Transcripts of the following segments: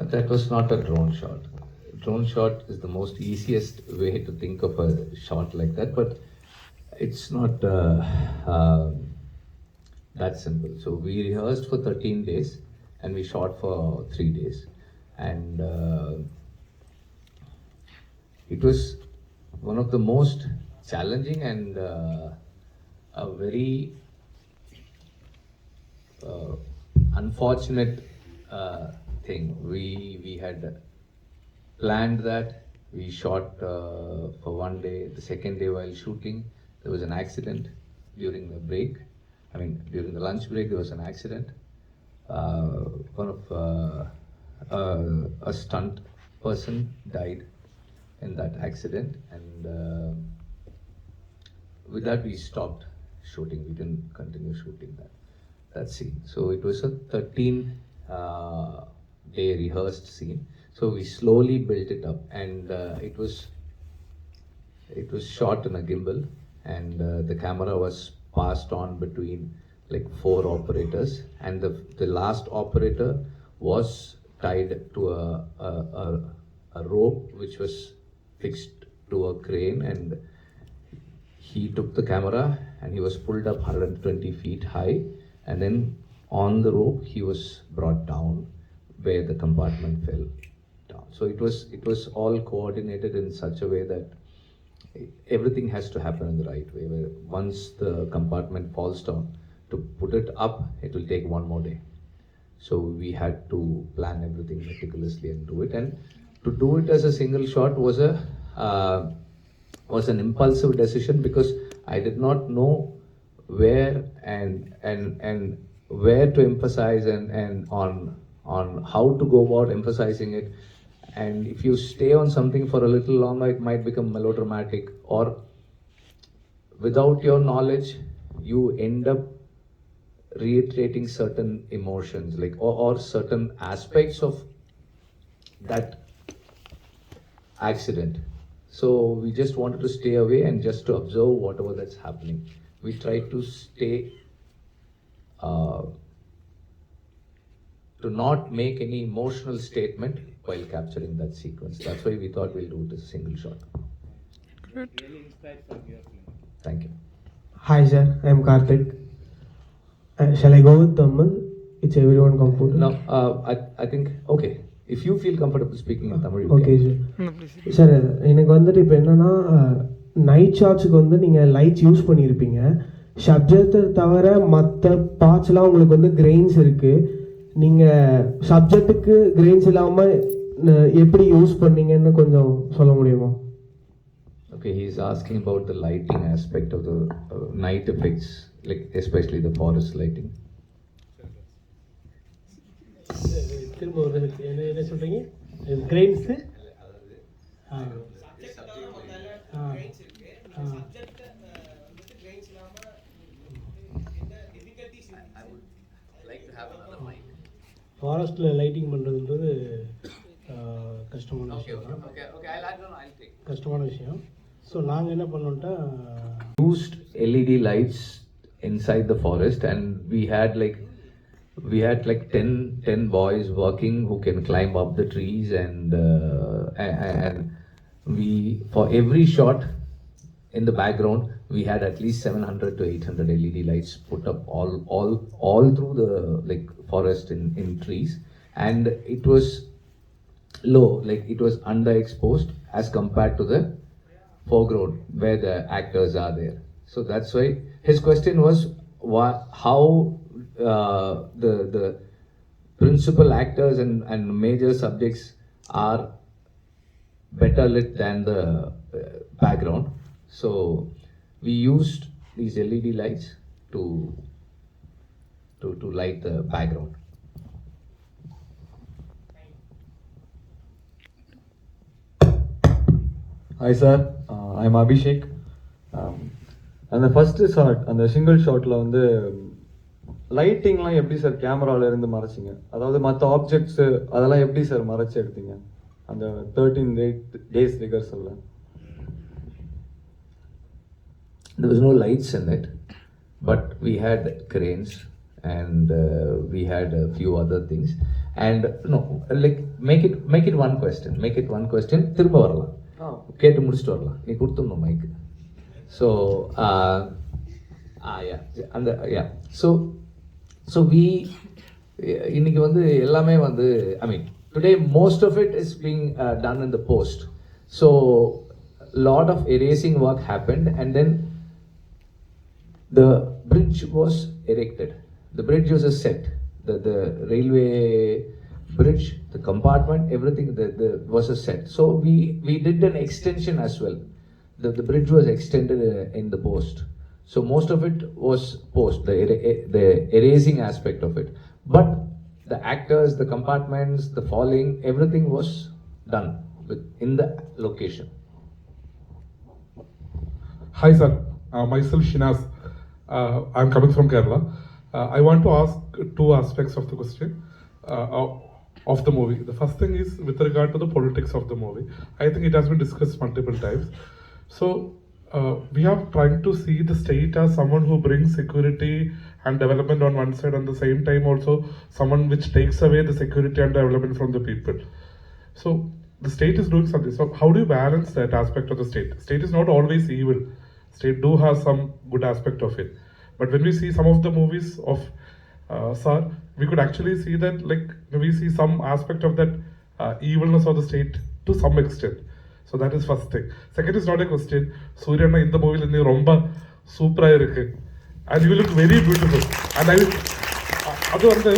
But that was not a drone shot. Drone shot is the most easiest way to think of a shot like that, but it's not that simple. So we rehearsed for 13 days and we shot for 3 days. And it was one of the most challenging and a very unfortunate thing. We had planned that. We shot for 1 day. The second day while shooting, there was an accident during the break. During the lunch break, there was an accident. One of a stunt person died in that accident, and with that we stopped shooting. We didn't continue shooting that scene. So it was a 13 day rehearsed scene. So we slowly built it up, and it was shot in a gimbal, and the camera was passed on between like 4 operators, and the last operator was tied to a rope which was fixed to a crane, and he took the camera and he was pulled up 120 feet high, and then on the rope he was brought down where the compartment fell down. So it was all coordinated in such a way that everything has to happen in the right way, where once the compartment falls down, to put it up, it will take 1 more day. So we had to plan everything meticulously and do it. And to do it as a single shot was an impulsive decision, because I did not know where and where to emphasize and on how to go about emphasizing it. And if you stay on something for a little longer, it might become melodramatic, or without your knowledge, you end up reiterating certain emotions, like or certain aspects of that accident. So we just wanted to stay away and just to observe whatever that's happening. We tried to stay to not make any emotional statement while capturing that sequence. That's why we thought we'll do it as a single shot. Good. Thank you. Hi sir, I'm Karthik. Shall I go with Tamil? It's everyone comfortable? No, I think, okay. If you feel comfortable speaking in Tamil, you okay can. Sir எனக்கு வந்துட்டு இப்போ என்னன்னா night ஷாட்ஸுக்கு வந்து நீங்கள் lights use பண்ணியிருப்பீங்க. சப்ஜெக்டை தவிர மற்ற பார்ட்ஸ்லாம் உங்களுக்கு வந்து கிரெயின்ஸ் இருக்குது. நீங்கள் சப்ஜெக்ட்டுக்கு கிரெயின்ஸ் இல்லாமல் எப்படி யூஸ் பண்ணீங்கன்னு கொஞ்சம் சொல்ல முடியுமா? Okay, he is asking about the lighting aspect of the night effects, like especially the forest lighting. திரும்ப ஒரு என்ன சொல்கிறீங்க? கிரெயின்ஸு ஃபாரஸ்ட்டில் லைட்டிங் பண்ணுறதுன்றது கஷ்டமான விஷயம். கஷ்டமான விஷயம். ஸோ நாங்கள் என்ன பண்ணோம்ட்டா, used LED lights inside the forest, and we had like 10 boys working who can climb up the trees, and we, for every shot in the background, we had at least 700 to 800 LED lights put up all through the like forest in trees, and it was low, like it was underexposed as compared to the foreground where the actors are there. So that's why his question was how the principal actors and major subjects are better lit than the background. So we used these LED lights to light the background. Hi sir, I'm Abhishek. அந்த first shot, அந்த single ஷாட்டில் வந்து லைட்டிங்லாம் எப்படி sir கேமராவில் இருந்து மறைச்சிங்க? அதாவது மற்ற objects அதெல்லாம் எப்படி சார் மறைச்சி எடுத்தீங்க அந்த 13 days ரிகர்சலில்? There was no lights in it, but we had cranes, and we had a few other things. And no, like make it one question. திரும்ப வரலாம், கேட்டு முடிச்சுட்டு வரலாம். நீ கொடுத்துடணும் மைக்கு. So yeah. So we இன்னைக்கு வந்து எல்லாமே வந்து I mean today most of it is being done in the post. So lot of erasing work happened, and then the bridge was erected. The bridge was a set. The railway bridge, the compartment, everything was a set. So we did an extension as well. The bridge was extended in the post. So most of it was post, the erasing aspect of it. But the actors, the compartments, the falling, everything was done in the location. Hi sir, myself Shinaz. I'm coming from Kerala. I want to ask two aspects of the question of the movie. The first thing is with regard to the politics of the movie. I think it has been discussed multiple times. So we are trying to see the state as someone who brings security and development on one side, and at the same time also someone which takes away the security and development from the people. So the state is doing something. So how do you balance that aspect of the state? State is not always evil. State do have some good aspect of it. But when we see some of the movies of Sir, we could actually see that like we see some aspect of that evilness of the state to some extent. So that is first thing. Second is not a question. Surya in the movie is romba super irukku, and you look very beautiful. And I adu and sir,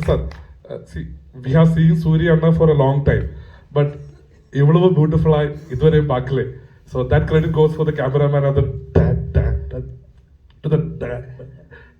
sir, see, we have seen Surya for a long time, but evlo beautiful I idvare paakle. So that credit goes for the cameraman and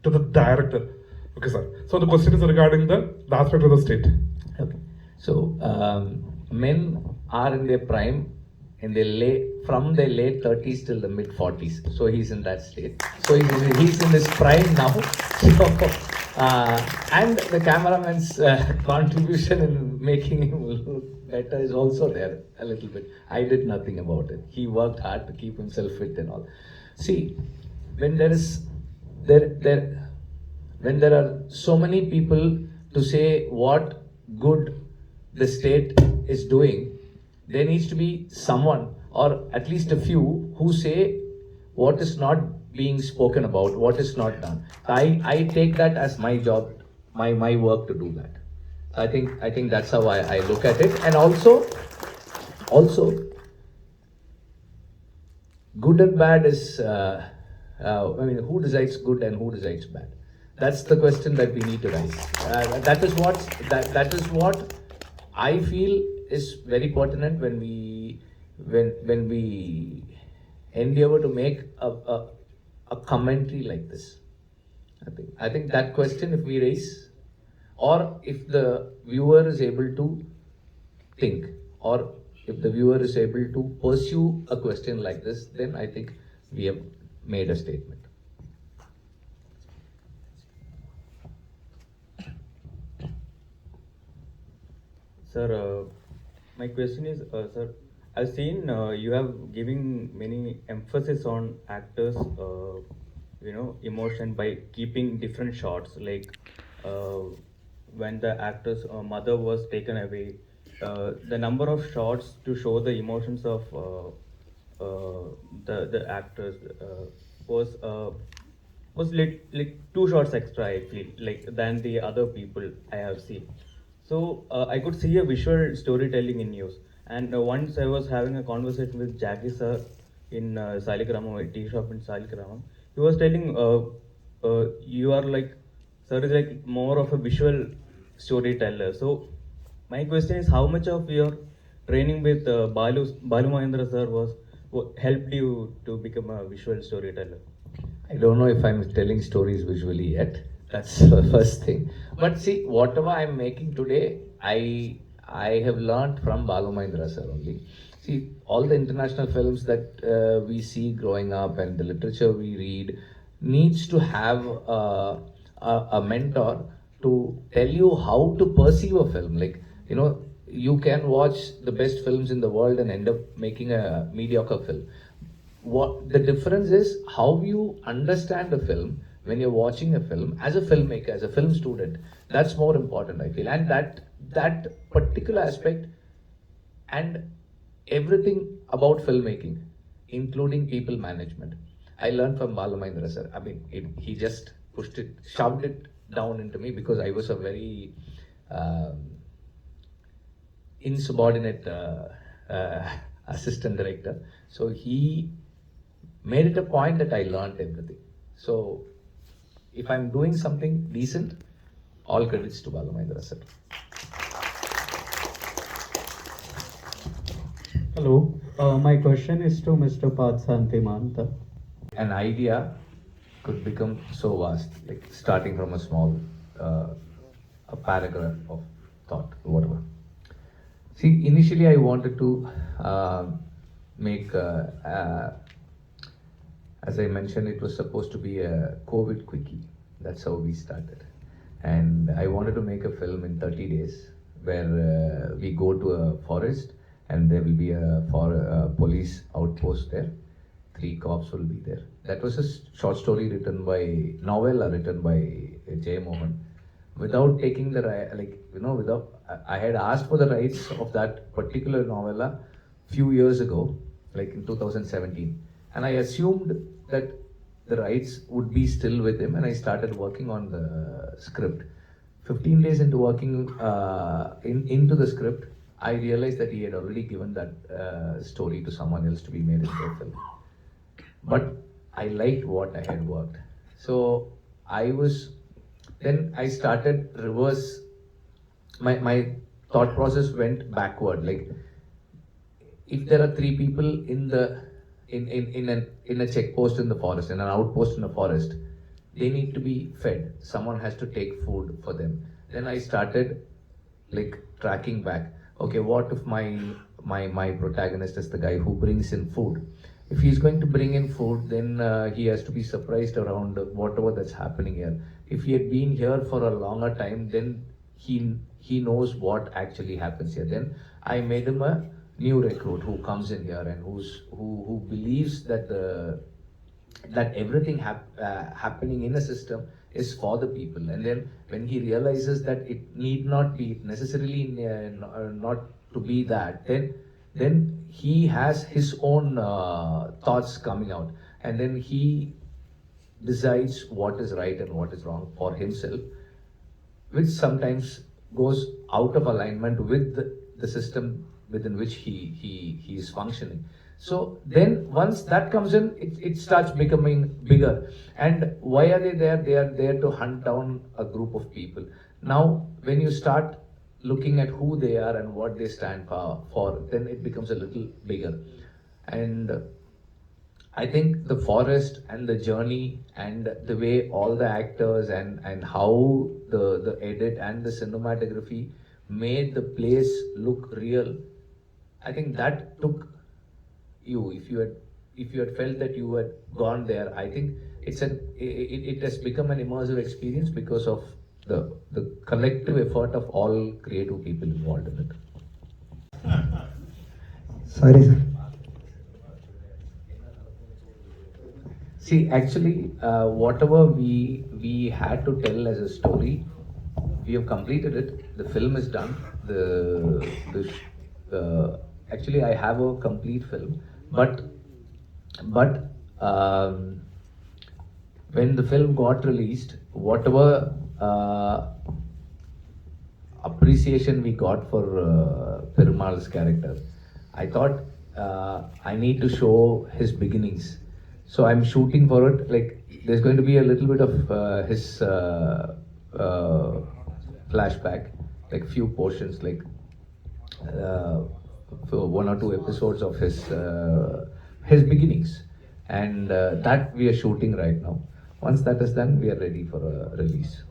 to the director. Okay, sir. So the question is regarding the aspect of the state. Okay. So men are in their prime from their late 30s till the mid 40s. So he's in that state. So he's in his prime now. So, and the cameraman's contribution in making him look better is also there a little bit. I did nothing about it. He worked hard to keep himself fit and all. See, when when there are so many people to say what good the state is doing, there needs to be someone, or at least a few, who say what is not being spoken about, what is not done. I take that as my job, my work to do that. I think that's how I look at it. And also good and bad is I mean, who decides good and who decides bad? That's the question that we need to raise. That is what I feel is very pertinent when we endeavor to make a commentary like this. I think that question, if we raise, or if the viewer is able to think, or if the viewer is able to pursue a question like this, then I think we have made a statement. Sir, my question is, sir, I've seen you have giving many emphasis on actors, emotion by keeping different shots, like when the actor's mother was taken away, the number of shots to show the emotions of the actors was like 2 shots extra, I feel, like than the other people I have seen. So I could see a visual storytelling in you. And once I was having a conversation with Jackie sir in Salikramam, a tea shop in Salikramam. He was telling, you are like, sir is like more of a visual storyteller. So my question is, how much of your training with Balu Mahendra sir helped you to become a visual storyteller? I don't know if I'm telling stories visually yet. That's the first thing. But see, whatever I'm making today, I have learned from Balu Mahendra sir only. See, all the international films that we see growing up and the literature we read needs to have a mentor to tell you how to perceive a film. Like, you can watch the best films in the world and end up making a mediocre film. What the difference is, how you understand the film when you're watching a film, as a filmmaker, as a film student, that's more important, I feel. And that particular aspect and everything about filmmaking, including people management, I learned from Balamahindra sir. I mean, he just shoved it down into me because I was a very insubordinate assistant director. So he made it a point that I learned everything. So if I'm doing something decent, all credits to Balamahindra sir. Hello, my question is to Mr. Patsantimanta. An idea could become so vast, like starting from a small, a paragraph of thought, whatever. See, initially I wanted to make, as I mentioned, it was supposed to be a COVID quickie. That's how we started. And I wanted to make a film in 30 days where we go to a forest and there will be a police outpost there. 3 cops will be there. That was a short story novella written by Jay Mohan. Without taking I had asked for the rights of that particular novella few years ago, like in 2017. And I assumed that the rights would be still with him, and I started working on the script. 15 days into working into the script, I realized that he had already given that story to someone else to be made into a film. But I liked what I had worked. So then I started reverse, my thought process went backward. Like, if there are 3 people in a check post in the forest, in an outpost in the forest, they need to be fed. Someone has to take food for them. Then I started tracking back. Okay, what if my protagonist is the guy who brings in food? If he's going to bring in food, then he has to be surprised around whatever that's happening here. If he had been here for a longer time, then he knows what actually happens here. Then I made him a new recruit who comes in here and who believes that that everything happening in a system is for the people. And then when he realizes that it need not be necessarily not to be that, then he has his own thoughts coming out, and then he decides what is right and what is wrong for himself, which sometimes goes out of alignment with the system within which he is functioning. So then once that comes in, it starts becoming bigger. And why are they there? They are there to hunt down a group of people. Now, when you start looking at who they are and what they stand for, then it becomes a little bigger. And I think the forest and the journey and the way all the actors and how the edit and the cinematography made the place look real, I think that took you. If you had felt that you had gone there, I think it has become an immersive experience because of the collective effort of all creative people involved in it. Sorry, sir. See, actually, whatever we had to tell as a story, we have completed it. The film is done. Actually, I have a complete film, but when the film got released, whatever appreciation we got for Perumal's character, I thought I need to show his beginnings. So I'm shooting for it. Like, there's going to be a little bit of his flashback, like few portions, like for 1 or 2 episodes of his beginnings, and that we are shooting right now. Once that is done, we are ready for a release.